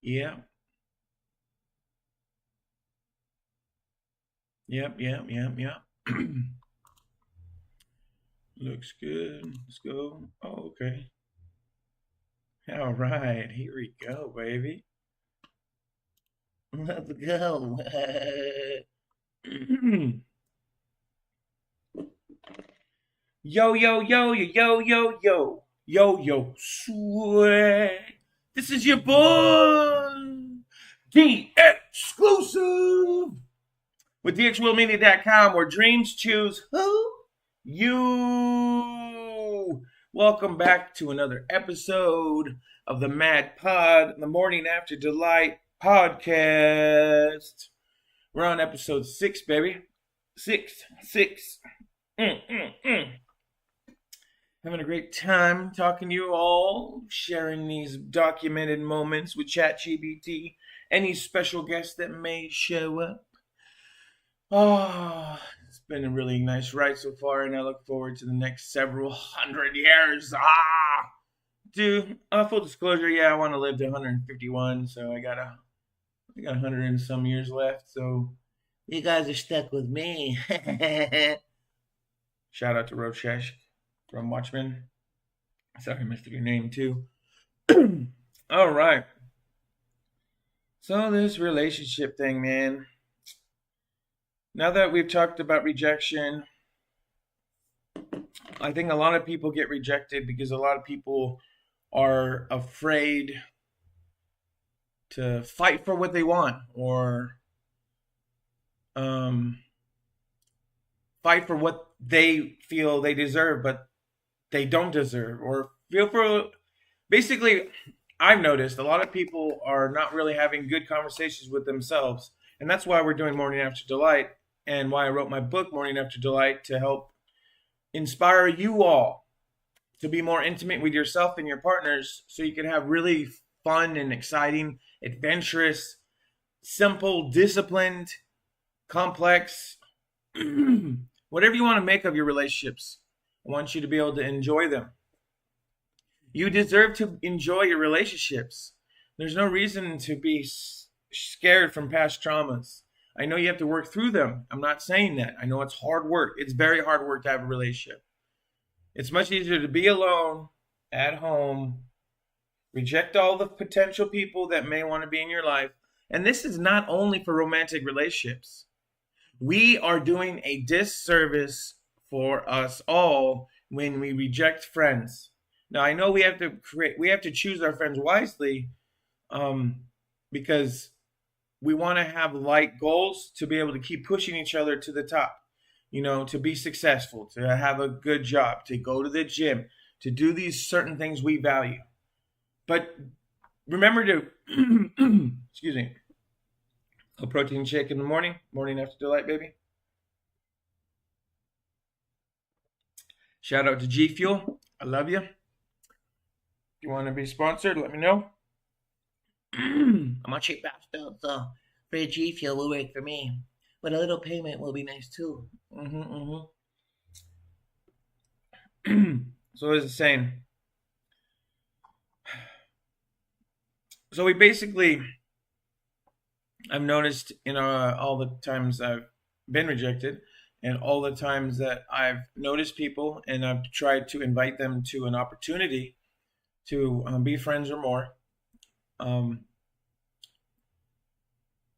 Yeah. Yep, yep, yep, yep. Looks good. Let's go. Oh, okay. All right. Here we go, baby. Let's go. Yo, yo, yo, yo, yo, yo, yo. Yo, yo, swag. This is your boy, the exclusive with DXWillMedia.com, where dreams choose who? You. Welcome back to another episode of the Mad Pod, the Morning After Delight podcast. We're on episode 6, baby. Six. Mm. Having a great time talking to you all, sharing these documented moments with ChatGPT, any special guests that may show up. Oh, it's been a really nice ride so far, and I look forward to the next several hundred years. Dude, full disclosure, yeah, I want to live to 151, so I got 100 and some years left. So you guys are stuck with me. Shout out to Roshesh from Watchmen. Sorry, I missed your name too. All right. So this relationship thing, man. Now that we've talked about rejection, I think a lot of people get rejected because a lot of people are afraid to fight for what they want, or fight for what they feel they deserve, but they don't deserve, or feel for. Basically, I've noticed a lot of people are not really having good conversations with themselves, and that's why we're doing Morning After Delight, and why I wrote my book, Morning After Delight, to help inspire you all to be more intimate with yourself and your partners, so you can have really fun and exciting, adventurous, simple, disciplined, complex, whatever you want to make of your relationships. I want you to be able to enjoy them. You deserve to enjoy your relationships. There's no reason to be scared from past traumas. I know you have to work through them. I'm not saying that. I know it's hard work. It's very hard work to have a relationship. It's much easier to be alone, at home, reject all the potential people that may want to be in your life. And this is not only for romantic relationships. We are doing a disservice for us all when we reject friends. Now, I know we have to choose our friends wisely, because we want to have light goals to be able to keep pushing each other to the top, to be successful, to have a good job, to go to the gym, to do these certain things we value. But remember to, excuse me, a protein shake in the morning after delight, baby. Shout out to G Fuel. I love you. If you want to be sponsored, let me know. I'm a cheap bastard, so free G Fuel will work for me. But a little payment will be nice too. So what is it saying? So we basically, I've noticed all the times I've been rejected, and all the times that I've noticed people and I've tried to invite them to an opportunity to be friends or more. I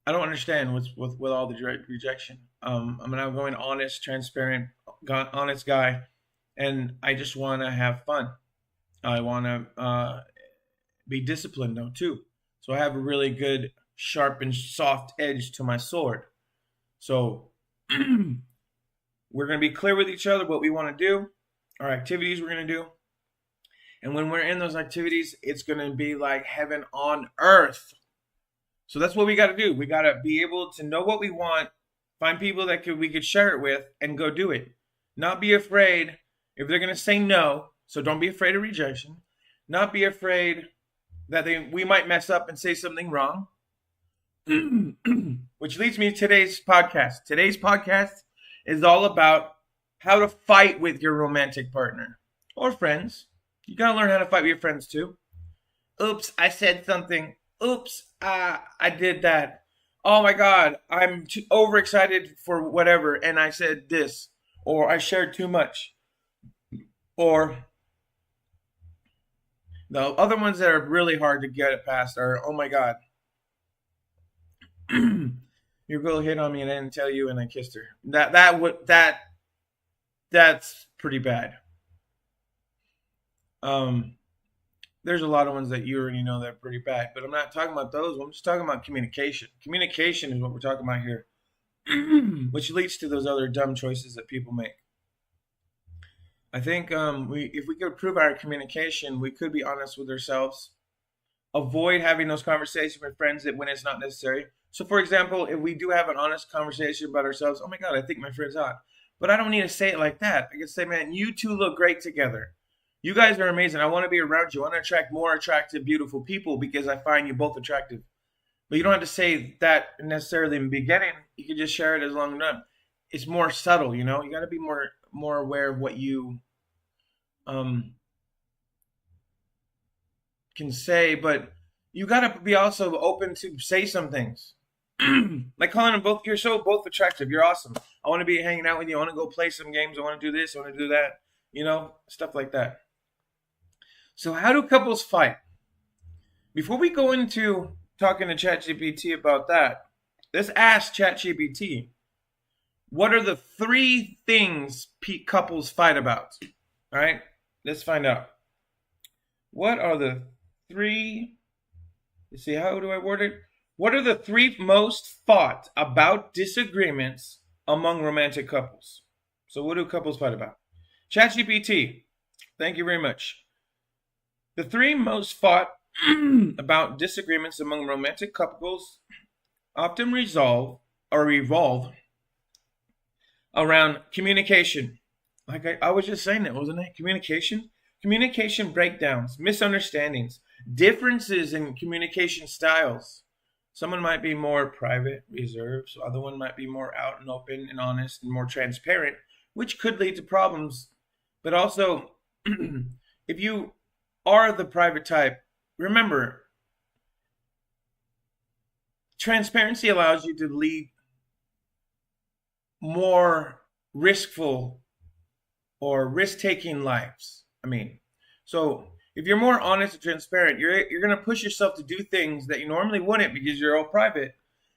don't understand what's with all the rejection. I'm an outgoing, honest, transparent, honest guy, and I just want to have fun. I want to be disciplined though too. So I have a really good, sharp and soft edge to my sword. So we're going to be clear with each other what we want to do, our activities we're going to do. And when we're in those activities, it's going to be like heaven on earth. So that's what we got to do. We got to be able to know what we want, find people that we could share it with, and go do it. Not be afraid if they're going to say no. So don't be afraid of rejection. Not be afraid that we might mess up and say something wrong. Which leads me to today's podcast. Today's podcast is all about how to fight with your romantic partner or friends. You got to learn how to fight with your friends too. Oops, I said something. oops, I did that. Oh my God, I'm too overexcited for whatever, and I said this, or I shared too much, or the other ones that are really hard to get past are, oh my God, your girl hit on me and I didn't tell you, and I kissed her. That's pretty bad. Um, there's a lot of ones that you already know that are pretty bad, but I'm not talking about those. I'm just talking about communication. Communication is what we're talking about here, which leads to those other dumb choices that people make. I think if we could improve our communication, we could be honest with ourselves. Avoid having those conversations with friends that when it's not necessary. So, for example, if we do have an honest conversation about ourselves, oh my God, I think my friend's hot, but I don't need to say it like that. I can say, man, you two look great together. You guys are amazing. I want to be around you. I want to attract more attractive, beautiful people because I find you both attractive. But you don't have to say that necessarily in the beginning. You can just share it as long as it's more subtle. You know, you got to be more aware of what you um, can say, but you got to be also open to say some things. Like calling them both, you're so both attractive. You're awesome. I want to be hanging out with you. I want to go play some games. I want to do this. I want to do that. You know, stuff like that. So, how do couples fight? Before we go into talking to ChatGPT about that, let's ask ChatGPT, what are the three things couples fight about? All right, let's find out. What are the three? Let's see, how do I word it? What are the three most fought about disagreements among romantic couples? So, what do couples fight about? ChatGPT, thank you very much. The three most fought about disagreements among romantic couples often revolve around communication. Like I was just saying that, wasn't it? Communication breakdowns, misunderstandings, differences in communication styles. Someone might be more private, reserved, so other one might be more out and open and honest and more transparent, which could lead to problems. But also, if you are the private type, remember, transparency allows you to lead more riskful or risk-taking lives. So if you're more honest and transparent, you're going to push yourself to do things that you normally wouldn't because you're all private,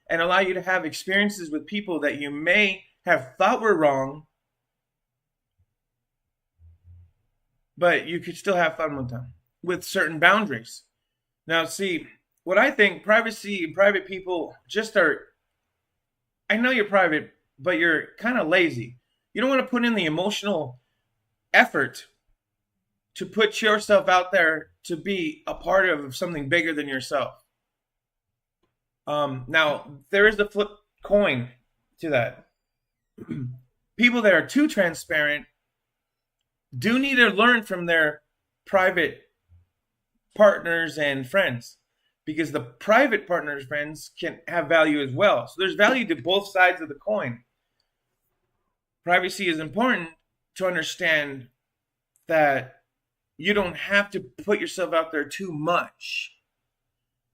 and allow you to have experiences with people that you may have thought were wrong, but you could still have fun with them with certain boundaries. Now, see, what I think, privacy and private people just are, I know you're private, but you're kind of lazy. You don't want to put in the emotional effort to put yourself out there to be a part of something bigger than yourself. Now, there is the flip coin to that. People that are too transparent do need to learn from their private partners and friends, because the private partners friends can have value as well. So there's value to both sides of the coin. Privacy is important to understand that you don't have to put yourself out there too much.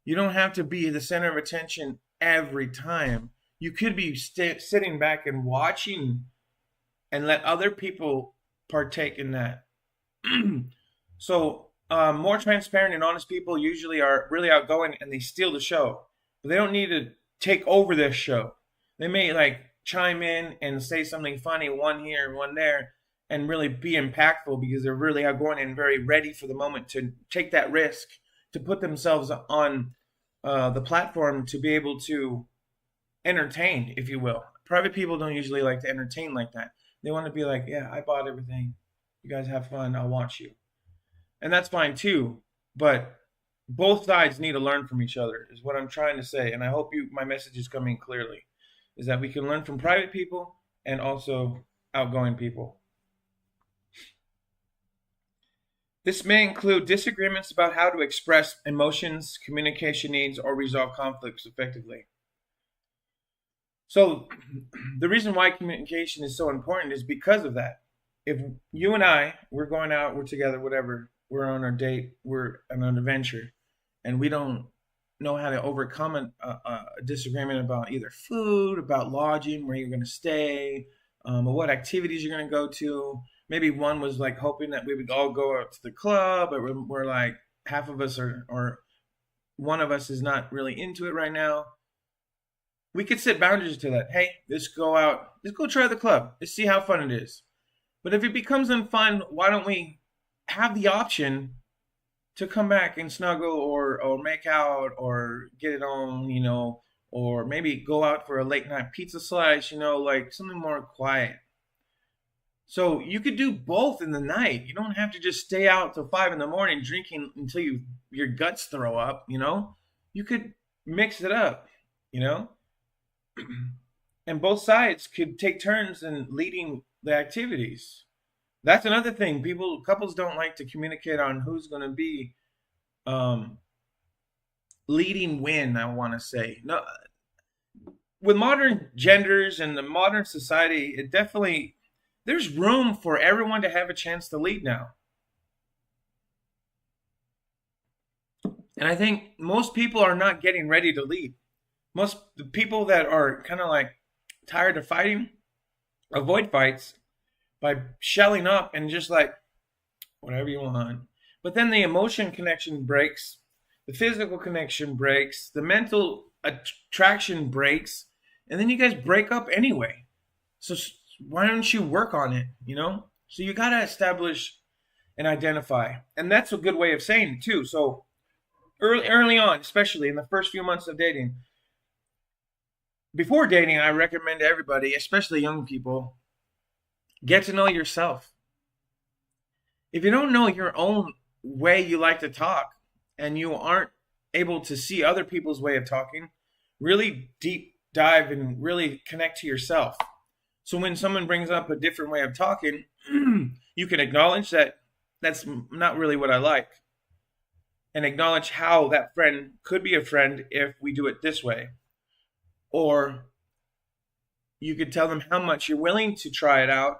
You don't have to be the center of attention every time. You could be sitting back and watching and let other people partake in that. So more transparent and honest people usually are really outgoing and they steal the show. But they don't need to take over this show. They may like chime in and say something funny, one here and one there, and really be impactful because they're really outgoing and very ready for the moment to take that risk, to put themselves on the platform to be able to entertain, if you will. Private people don't usually like to entertain like that. They want to be like, yeah, I bought everything. You guys have fun. I'll watch you. And that's fine too. But both sides need to learn from each other is what I'm trying to say. And I hope my message is coming clearly, is that we can learn from private people and also outgoing people. This may include disagreements about how to express emotions, communication needs, or resolve conflicts effectively. So the reason why communication is so important is because of that. If you and I, we're going out, we're together, whatever, we're on our date, we're on an adventure, and we don't know how to overcome a disagreement about either food, about lodging, where you're going to stay, or what activities you're going to go to. Maybe one was like hoping that we would all go out to the club, but we're like half of us are, or one of us is not really into it right now. We could set boundaries to that. Hey, let's go out. Let's go try the club. Let's see how fun it is. But if it becomes unfun, why don't we have the option to come back and snuggle or make out or get it on, or maybe go out for a late night pizza slice, like something more quiet. So you could do both in the night. You don't have to just stay out till 5 in the morning drinking until your guts throw up. You could mix it up, you know? And both sides could take turns in leading the activities. That's another thing. Couples don't like to communicate on who's going to be um, leading when. I want to say no. With modern genders and the modern society, it definitely there's room for everyone to have a chance to lead now. And I think most people are not getting ready to lead. Most the people that are kind of like tired of fighting avoid fights by shelling up and just like whatever you want. But then the emotion connection breaks, the physical connection breaks, the mental attraction breaks, and then you guys break up anyway. So why don't you work on it? So you got to establish and identify. And that's a good way of saying it too. So early on, especially in the first few months of dating, before dating, I recommend to everybody, especially young people, get to know yourself. If you don't know your own way you like to talk and you aren't able to see other people's way of talking, really deep dive and really connect to yourself. So when someone brings up a different way of talking, you can acknowledge that that's not really what I like, and acknowledge how that friend could be a friend if we do it this way. Or you could tell them how much you're willing to try it out,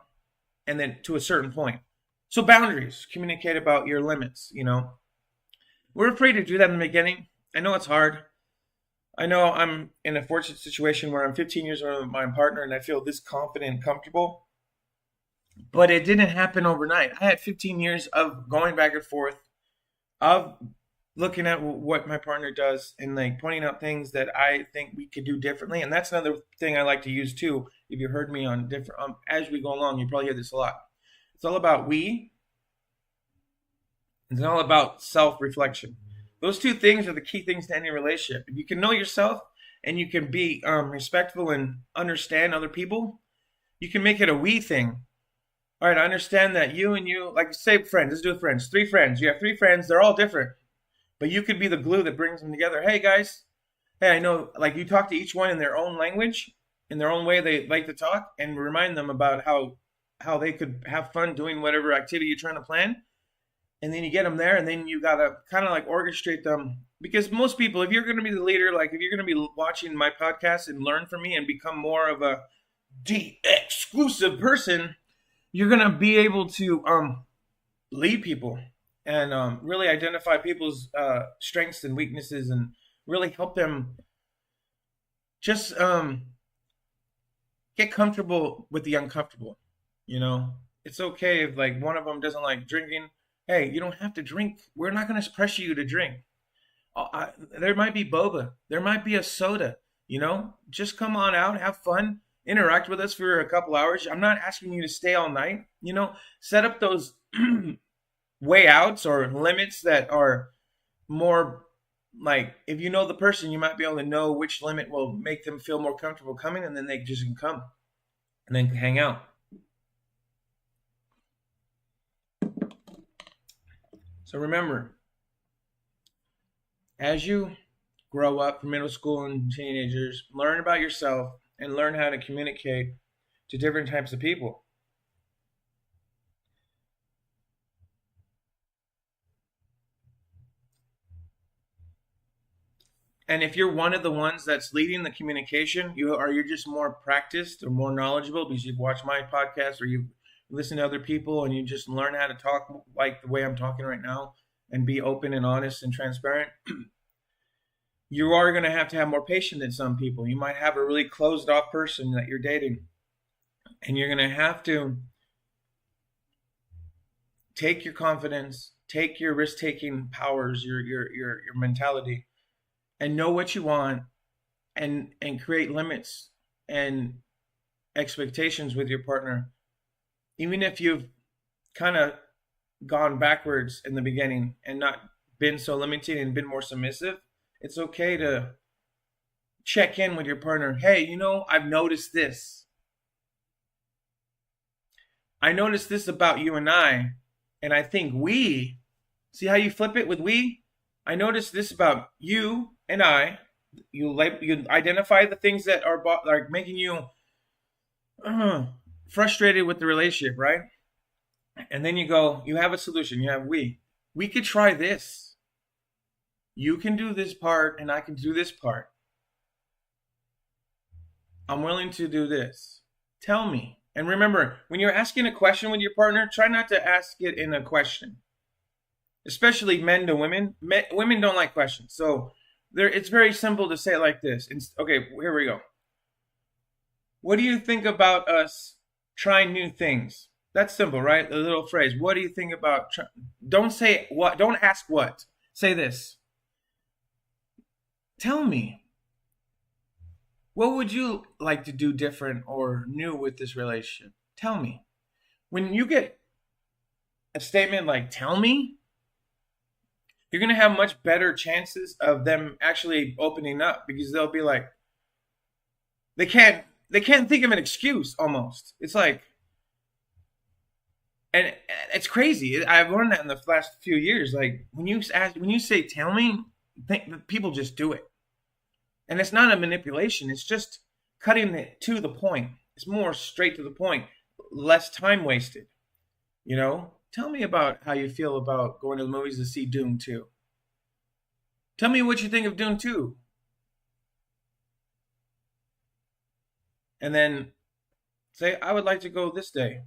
and then to a certain point. So boundaries, communicate about your limits. We're afraid to do that in the beginning. I know it's hard. I know I'm in a fortunate situation where I'm 15 years older than my partner and I feel this confident and comfortable. But it didn't happen overnight. I had 15 years of going back and forth, of looking at what my partner does and like pointing out things that I think we could do differently. And that's another thing I like to use too. If you heard me on different, as we go along, you probably hear this a lot. It's all about we. It's all about self-reflection. Those two things are the key things to any relationship. If you can know yourself and you can be respectful and understand other people, you can make it a we thing. All right, I understand that you and you, like say friends, let's do it friends. 3 friends. You have 3 friends. They're all different. But you could be the glue that brings them together. Hey, guys. Hey, I know, like you talk to each one in their own language, in their own way they like to talk, and remind them about how they could have fun doing whatever activity you're trying to plan. And then you get them there, and then you got to kind of like orchestrate them. Because most people, if you're going to be the leader, like if you're going to be watching my podcast and learn from me and become more of a exclusive person, you're going to be able to lead people and really identify people's strengths and weaknesses and really help them just get comfortable with the uncomfortable. It's okay if like one of them doesn't like drinking. Hey, you don't have to drink. We're not going to pressure you to drink. There might be boba. There might be a soda. Just come on out, have fun, interact with us for a couple hours. I'm not asking you to stay all night. Set up those way outs or limits that are more like, if you know the person, you might be able to know which limit will make them feel more comfortable coming, and then they just can come and then hang out. So remember, as you grow up from middle school and teenagers, learn about yourself and learn how to communicate to different types of people. And if you're one of the ones that's leading the communication, you're just more practiced or more knowledgeable because you've watched my podcast or you've listened to other people and you just learn how to talk like the way I'm talking right now and be open and honest and transparent. You are going to have more patience than some people. You might have a really closed off person that you're dating, and you're going to have to take your confidence, take your risk taking powers, your mentality, and know what you want, and create limits and expectations with your partner, even if you've kind of gone backwards in the beginning and not been so limiting and been more submissive. It's okay to check in with your partner. Hey, I've noticed this. I noticed this about you and I think we, see how you flip it with we? I noticed this about you and I. You identify the things that are like making you frustrated with the relationship, right? And then you have a solution. You have we. We could try this. You can do this part and I can do this part. I'm willing to do this. Tell me. And remember, when you're asking a question with your partner, try not to ask it in a question. Especially men to women. Women don't like questions. So it's very simple to say it like this. Okay, here we go. What do you think about us trying new things? That's simple, right? The little phrase. What do you think about? Don't say what. Don't ask what. Say this. Tell me. What would you like to do different or new with this relationship? Tell me. When you get a statement like "tell me," you're going to have much better chances of them actually opening up, because they'll be like, they can't think of an excuse almost. It's like, and it's crazy. I've learned that in the last few years. Like when you say "tell me," people just do it. And it's not a manipulation. It's just cutting it to the point. It's more straight to the point, less time wasted. Tell me about how you feel about going to the movies to see Dune 2. Tell me what you think of Dune 2. And then say, I would like to go this day.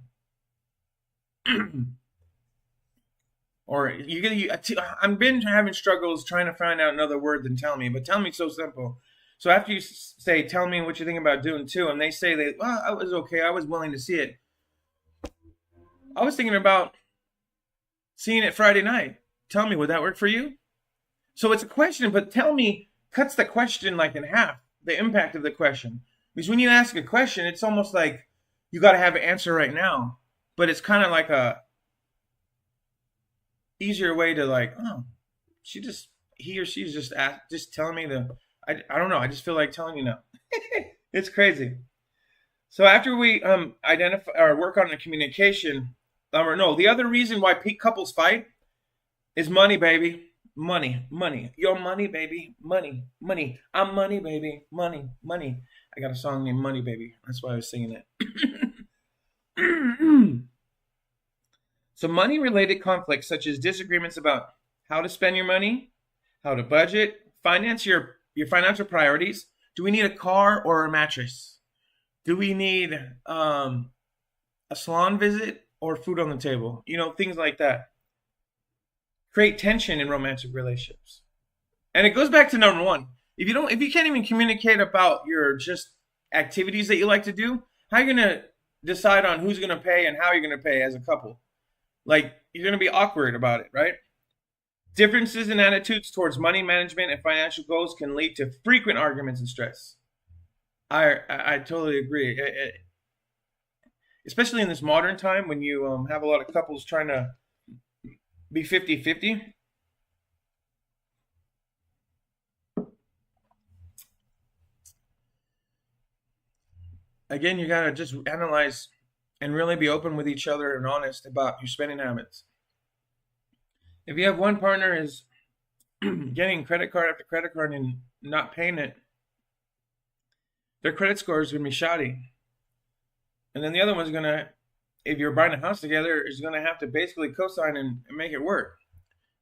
Or I've been having struggles trying to find out another word than "tell me," but "tell me" so simple. So after you say, "Tell me what you think about Dune 2," and they say I was okay, I was willing to see it. I was thinking about seeing it Friday night. Tell me, would that work for you? So it's a question, but "tell me" cuts the question like in half, the impact of the question. Because when you ask a question, it's almost like you got to have an answer right now. But it's kind of like a easier way to like, oh, he or she's just telling me I don't know. I just feel like telling you now. It's crazy. So after we identify or work on the communication, or no, the other reason why couples fight is money, baby. Money, money. Your money, baby. Money, money. I'm money, baby. Money, money. I got a song named Money, Baby. That's why I was singing it. So money-related conflicts, such as disagreements about how to spend your money, how to budget, finance your financial priorities. Do we need a car or a mattress? Do we need a salon visit or food on the table? Things like that create tension in romantic relationships. And it goes back to number one. If you can't even communicate about your just activities that you like to do, how are you going to decide on who's going to pay and how you're going to pay as a couple? Like, you're going to be awkward about it, right? Differences in attitudes towards money management and financial goals can lead to frequent arguments and stress. I totally agree. Especially in this modern time when you have a lot of couples trying to be 50-50. Again, you got to just analyze and really be open with each other and honest about your spending habits. If you have one partner is getting credit card after credit card and not paying it, their credit score is going to be shoddy. And then the other one's going to, if you're buying a house together, is going to have to basically co-sign and make it work.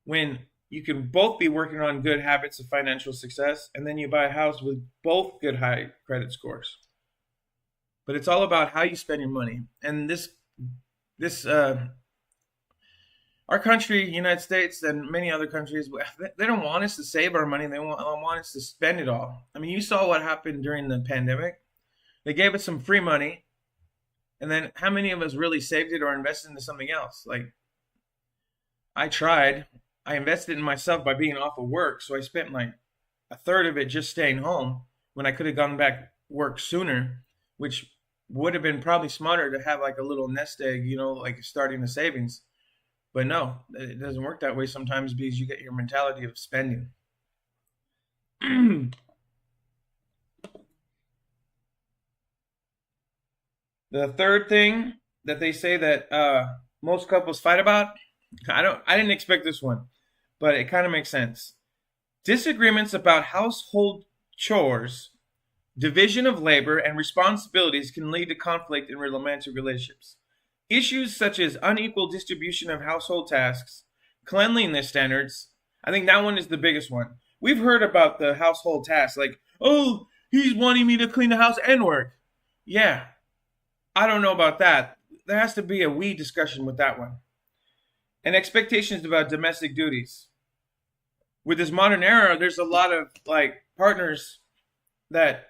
When you can both be working on good habits of financial success, and then you buy a house with both good high credit scores. But it's all about how you spend your money. And this our country, United States, and many other countries, they don't want us to save our money. They want us to spend it all. I mean, you saw what happened during the pandemic. They gave us some free money, and then how many of us really saved it or invested into something else? Like, I tried. I invested in myself by being off of work, so I spent like a third of it just staying home when I could have gone back work sooner, which would have been probably smarter to have like a little nest egg, like starting the savings. But no, it doesn't work that way sometimes because you get your mentality of spending. The third thing that they say that most couples fight about, I didn't expect this one, but it kind of makes sense. Disagreements about household chores, division of labor, and responsibilities can lead to conflict in romantic relationships. Issues such as unequal distribution of household tasks, cleanliness standards, I think that one is the biggest one. We've heard about the household tasks, like, oh, he's wanting me to clean the house and work. Yeah, I don't know about that. There has to be a we discussion with that one. And expectations about domestic duties. With this modern era, there's a lot of like partners that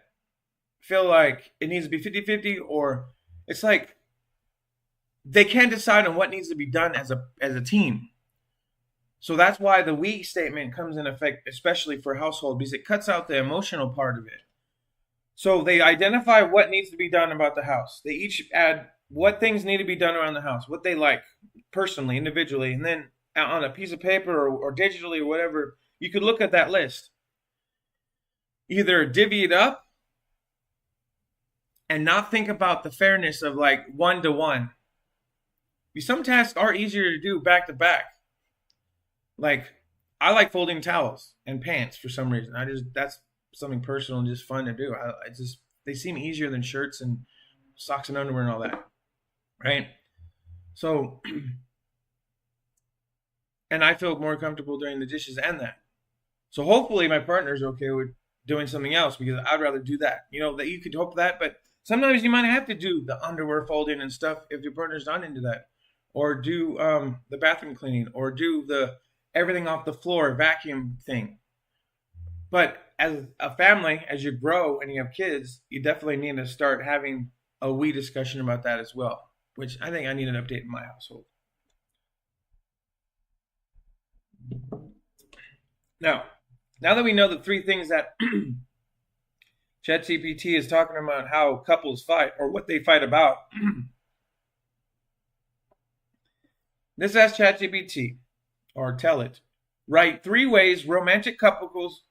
feel like it needs to be 50-50, or it's like they can't decide on what needs to be done as a team. So that's why the we statement comes in effect, especially for household, because it cuts out the emotional part of it. So they identify what needs to be done about the house. They each add what things need to be done around the house, what they like personally, individually, and then on a piece of paper or digitally or whatever, you could look at that list. Either divvy it up and not think about the fairness of like 1-to-1. Some tasks are easier to do back to back. Like, I like folding towels and pants for some reason. That's something personal and just fun to do. They seem easier than shirts and socks and underwear and all that, right? So, and I feel more comfortable doing the dishes and that. So hopefully my partner's okay with doing something else, because I'd rather do that. That you could hope that, but sometimes you might have to do the underwear folding and stuff if your partner's not into that, or do the bathroom cleaning, or do the everything off the floor vacuum thing. But as a family, as you grow and you have kids, you definitely need to start having a we discussion about that as well, which I think I need an update in my household. Now that we know the three things that ChatGPT is talking about how couples fight or what they fight about, this asks ChatGPT, or tell it, write 3 ways romantic couples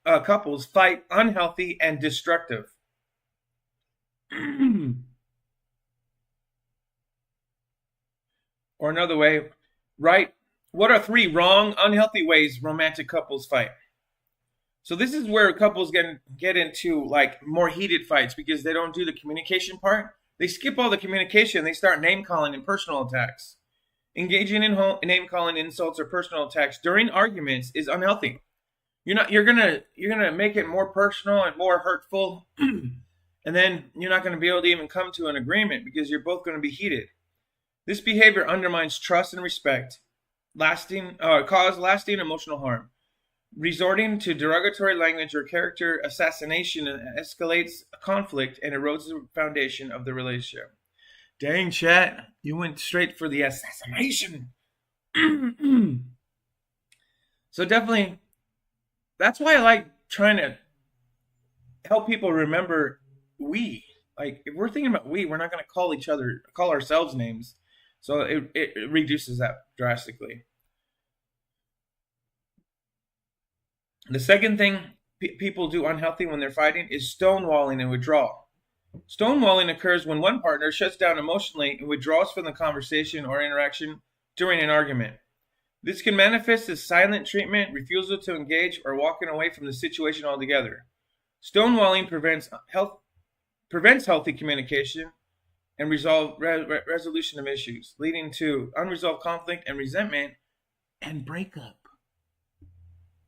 fight unhealthy and destructive. Or another way, write, what are 3 wrong, unhealthy ways romantic couples fight? So this is where couples get into like more heated fights because they don't do the communication part. They skip all the communication. They start name calling and personal attacks. Engaging in name calling, insults, or personal attacks during arguments is unhealthy. You're gonna make it more personal and more hurtful, and then you're not gonna be able to even come to an agreement because you're both gonna be heated. This behavior undermines trust and respect, cause lasting emotional harm. Resorting to derogatory language or character assassination escalates conflict and erodes the foundation of the relationship. Dang, chat, you went straight for the assassination. So definitely, that's why I like trying to help people remember we. Like, if we're thinking about we, we're not going to call ourselves names. So it reduces that drastically. The second thing people do unhealthy when they're fighting is stonewalling and withdrawal. Stonewalling occurs when one partner shuts down emotionally and withdraws from the conversation or interaction during an argument. This can manifest as silent treatment, refusal to engage, or walking away from the situation altogether. Stonewalling prevents healthy communication and resolution of issues, leading to unresolved conflict and resentment and breakup.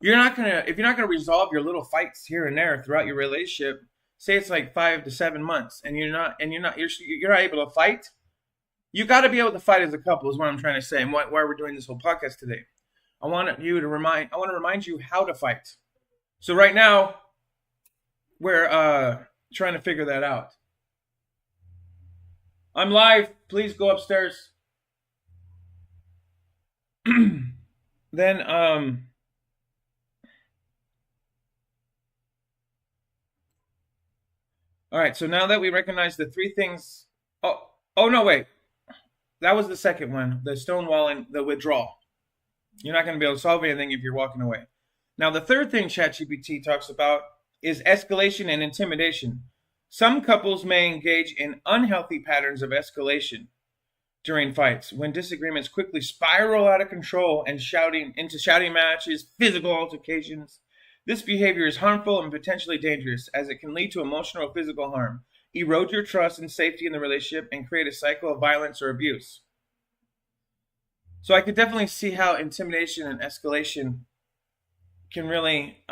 If you're not gonna resolve your little fights here and there throughout your relationship, say it's like 5 to 7 months, and you're not able to fight, You got to be able to fight as a couple is what I'm trying to say, and why we're doing this whole podcast today. I want to remind you how to fight. So right now we're trying to figure that out. I'm live. Please go upstairs. Then all right, so now that we recognize the three things. Oh no, wait. That was the second one, the stonewalling, the withdrawal. You're not going to be able to solve anything if you're walking away. Now, the third thing ChatGPT talks about is escalation and intimidation. Some couples may engage in unhealthy patterns of escalation during fights when disagreements quickly spiral out of control and shouting matches, physical altercations. This behavior is harmful and potentially dangerous as it can lead to emotional or physical harm, erode your trust and safety in the relationship, and create a cycle of violence or abuse. So I could definitely see how intimidation and escalation can really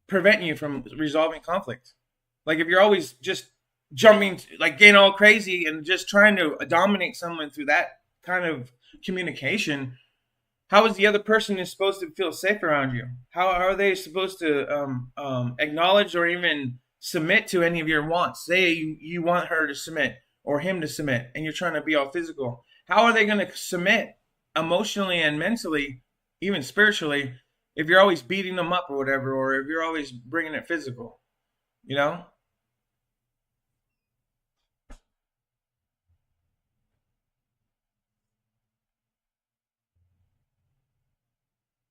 prevent you from resolving conflict. Like if you're always just jumping, like getting all crazy and just trying to dominate someone through that kind of communication, how is the other person supposed to feel safe around you? How are they supposed to acknowledge or even submit to any of your wants? Say you want her to submit or him to submit, and you're trying to be all physical. How are they going to submit emotionally and mentally, even spiritually, if you're always beating them up or whatever, or if you're always bringing it physical? You know?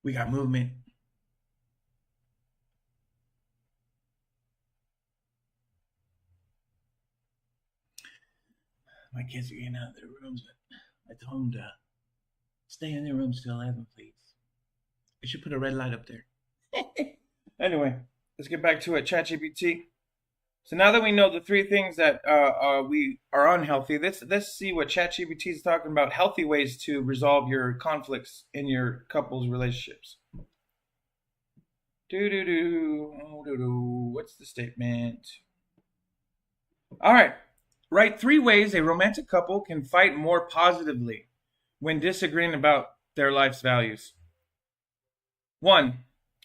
We got movement. My kids are getting out of their rooms, but I told them to stay in their rooms till 11, please. I should put a red light up there. Anyway, let's get back to it. ChatGPT. So now that we know the three things that we are unhealthy, let's see what ChatGPT is talking about. Healthy ways to resolve your conflicts in your couple's relationships. What's the statement? All right. Write 3 ways a romantic couple can fight more positively when disagreeing about their life's values. 1.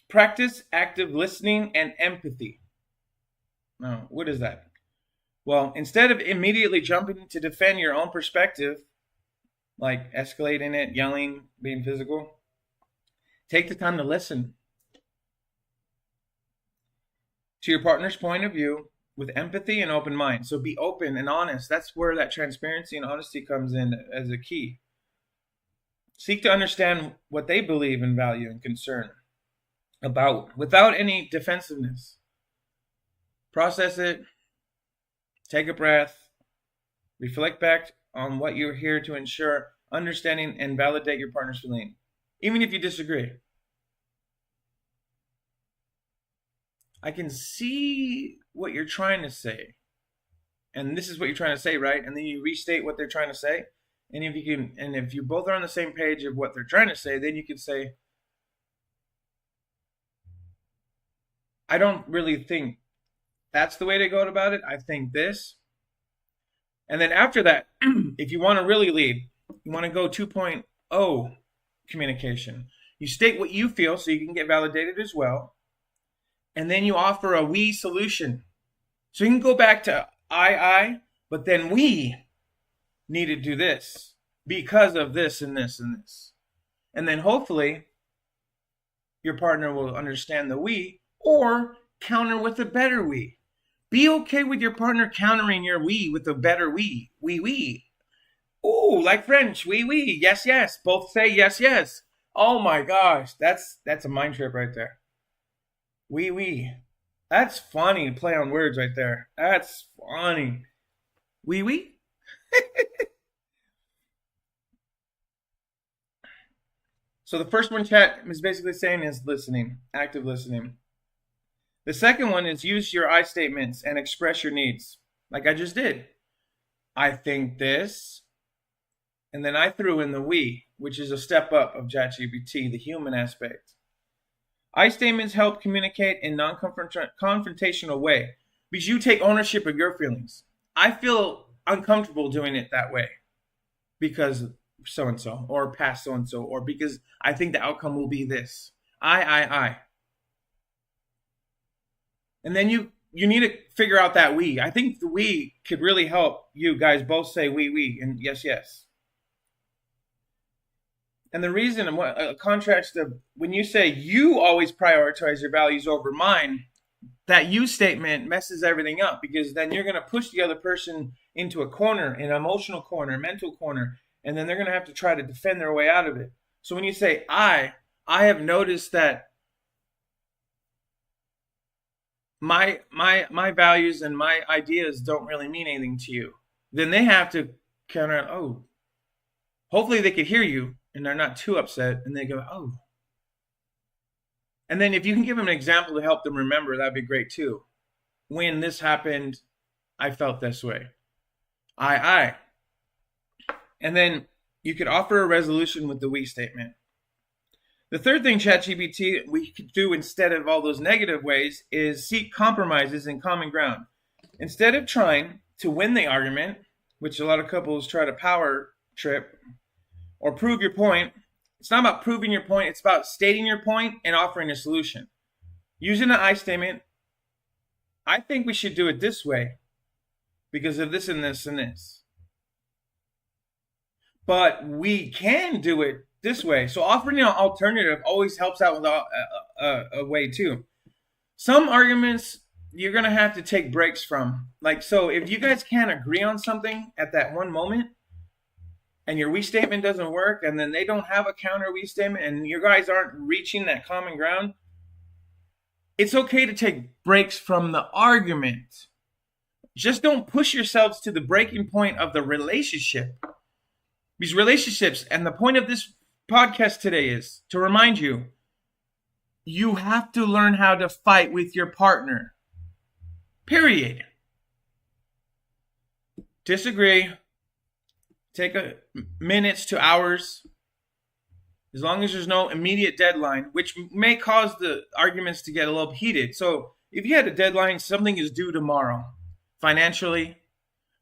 Practice active listening and empathy. Now, what is that? Well, instead of immediately jumping to defend your own perspective, like escalating it, yelling, being physical, take the time to listen to your partner's point of view with empathy and open mind. So be open and honest. That's where that transparency and honesty comes in as a key. Seek to understand what they believe and value and concern about without any defensiveness. Process it, take a breath, reflect back on what you're here to ensure understanding and validate your partner's feeling, even if you disagree. I can see what you're trying to say. And this is what you're trying to say, right? And then you restate what they're trying to say. And if you both are on the same page of what they're trying to say, then you can say, I don't really think that's the way to go about it. I think this. And then after that, if you want to really lead, you want to go 2.0 communication. You state what you feel so you can get validated as well. And then you offer a we solution. So you can go back to I, but then we need to do this because of this and this and this. And then hopefully your partner will understand the we or counter with a better we. Be okay with your partner countering your we with a better we. We. Ooh, like French. We. Yes, yes. Both say yes, yes. Oh my gosh. That's a mind trip right there. We. That's funny. Play on words right there. That's funny. We. So the first one chat is basically saying is listening, active listening. The second one is use your I statements and express your needs, like I just did. I think this, and then I threw in the we, which is a step up of ChatGPT, the human aspect. I statements help communicate in non-confrontational way because you take ownership of your feelings. I uncomfortable doing it that way because so and so, or past so and so, or because I think the outcome will be this. I. And then you need to figure out that we. I think the we could really help you guys both say we, and yes, yes. And the reason, and what a contrast of when you say you always prioritize your values over mine, that you statement messes everything up because then you're going to push the other person into a corner, an emotional corner, mental corner, and then they're going to have to try to defend their way out of it. So when you say I have noticed that my values and my ideas don't really mean anything to you, then they have to kind of, oh, hopefully they could hear you and they're not too upset, and they go, oh. And then if you can give them an example to help them remember, that'd be great too. When this happened, I felt this way. I. And then you could offer a resolution with the we statement. The third thing, ChatGPT, we could do instead of all those negative ways is seek compromises and common ground. Instead of trying to win the argument, which a lot of couples try to power trip, or prove your point, it's not about proving your point, it's about stating your point and offering a solution. Using an I statement, I think we should do it this way because of this and this and this. But we can do it this way. So offering an alternative always helps out with a way too. Some arguments you're going to have to take breaks from. Like, so if you guys can't agree on something at that one moment, and your we statement doesn't work, and then they don't have a counter we statement, and you guys aren't reaching that common ground, it's okay to take breaks from the argument. Just don't push yourselves to the breaking point of the relationship. These relationships, and the point of this podcast today is to remind you, you have to learn how to fight with your partner. Period. Disagree. Take minutes to hours, as long as there's no immediate deadline, which may cause the arguments to get a little heated. So if you had a deadline, something is due tomorrow, financially,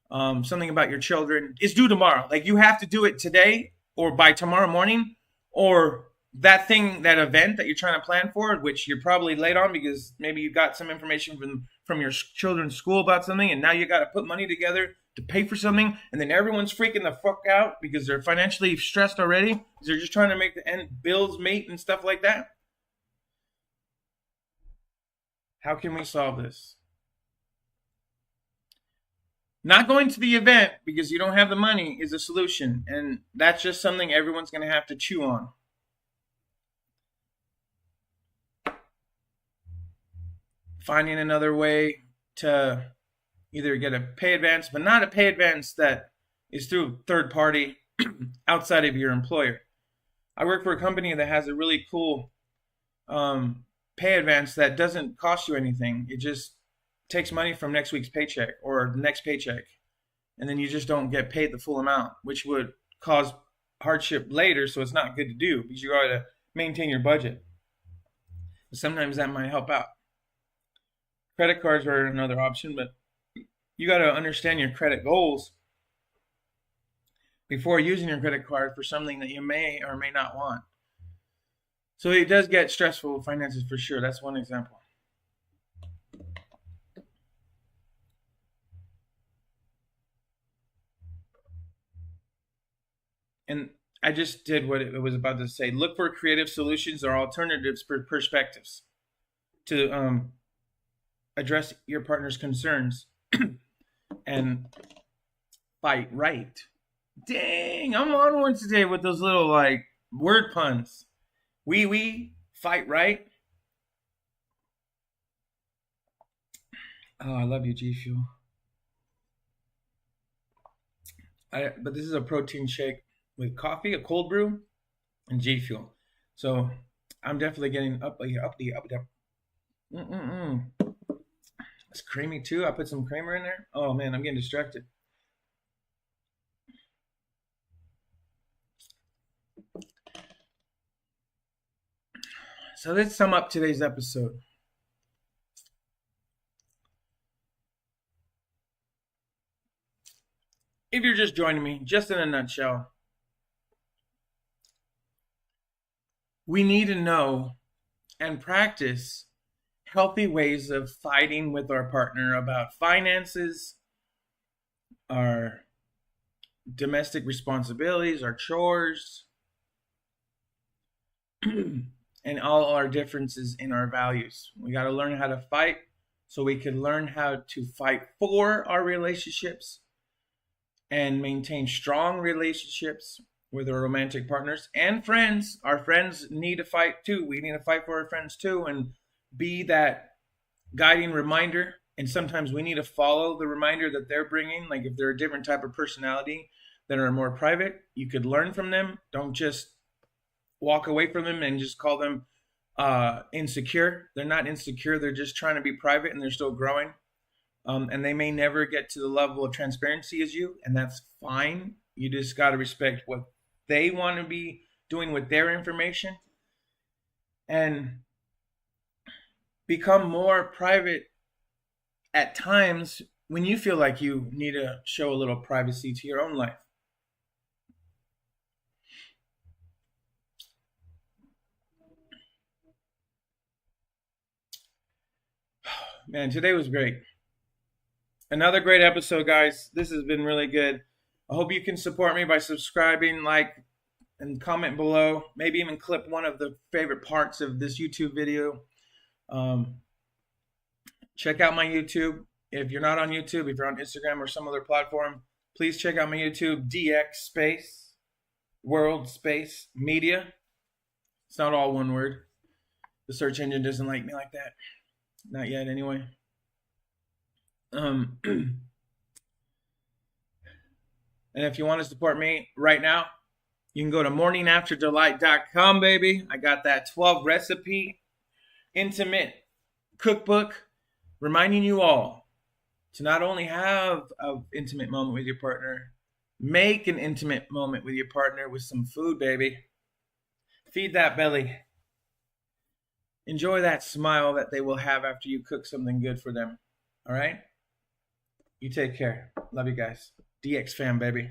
something about your children is due tomorrow. Like you have to do it today or by tomorrow morning, or that thing, that event that you're trying to plan for, which you're probably late on because maybe you got some information from your children's school about something, and now you got to put money together to pay for something, and then everyone's freaking the fuck out because they're financially stressed already because they're just trying to make the end bills meet and stuff like that. How can we solve this? Not going to the event because you don't have the money is a solution, and that's just something everyone's going to have to chew on. Finding another way to either get a pay advance, but not a pay advance that is through third party outside of your employer. I work for a company that has a really cool pay advance that doesn't cost you anything. It just takes money from next week's paycheck or the next paycheck, and then you just don't get paid the full amount, which would cause hardship later, so it's not good to do because you got to maintain your budget. Sometimes that might help out. Credit cards are another option, but you got to understand your credit goals before using your credit card for something that you may or may not want. So it does get stressful with finances for sure. That's one example. And I just did what it was about to say. Look for creative solutions or alternatives for perspectives to address your partner's concerns and fight right. Dang, I'm on one today with those little like word puns. We fight right. Oh, I love you, G Fuel. But this is a protein shake with coffee, a cold brew, and G Fuel. So I'm definitely getting up. It's creamy too. I put some creamer in there. Oh man, I'm getting distracted. So let's sum up today's episode. if you're just joining me, just in a nutshell, we need to know and practice healthy ways of fighting with our partner about finances, our domestic responsibilities, our chores, and all our differences in our values. We got to learn how to fight so we can learn how to fight for our relationships and maintain strong relationships with our romantic partners and friends. Our friends need to fight too. We need to fight for our friends too and be that guiding reminder. And sometimes we need to follow the reminder that they're bringing. Like if they're a different type of personality that are more private, you could learn from them. Don't just walk away from them and just call them insecure. They're not insecure. They're just trying to be private and they're still growing. And they may never get to the level of transparency as you, and that's fine. You just got to respect what they want to be doing with their information and become more private at times when you feel like you need to show a little privacy to your own life. Man, today was great. Another great episode, guys. This has been really good. I hope you can support me by subscribing, like, and comment below. Maybe even clip one of the favorite parts of this YouTube video. Check out my YouTube. If you're not on YouTube, if you're on Instagram or some other platform, please check out my YouTube, DX space, world space, media. It's not all one word. The search engine doesn't like me like that. Not yet, anyway. And if you want to support me right now, you can go to morningafterdelight.com, baby. I got that 12 recipe intimate cookbook reminding you all to not only have an intimate moment with your partner, make an intimate moment with your partner with some food, baby. Feed that belly. Enjoy that smile that they will have after you cook something good for them. All right? You take care. Love you guys. DX fam, baby.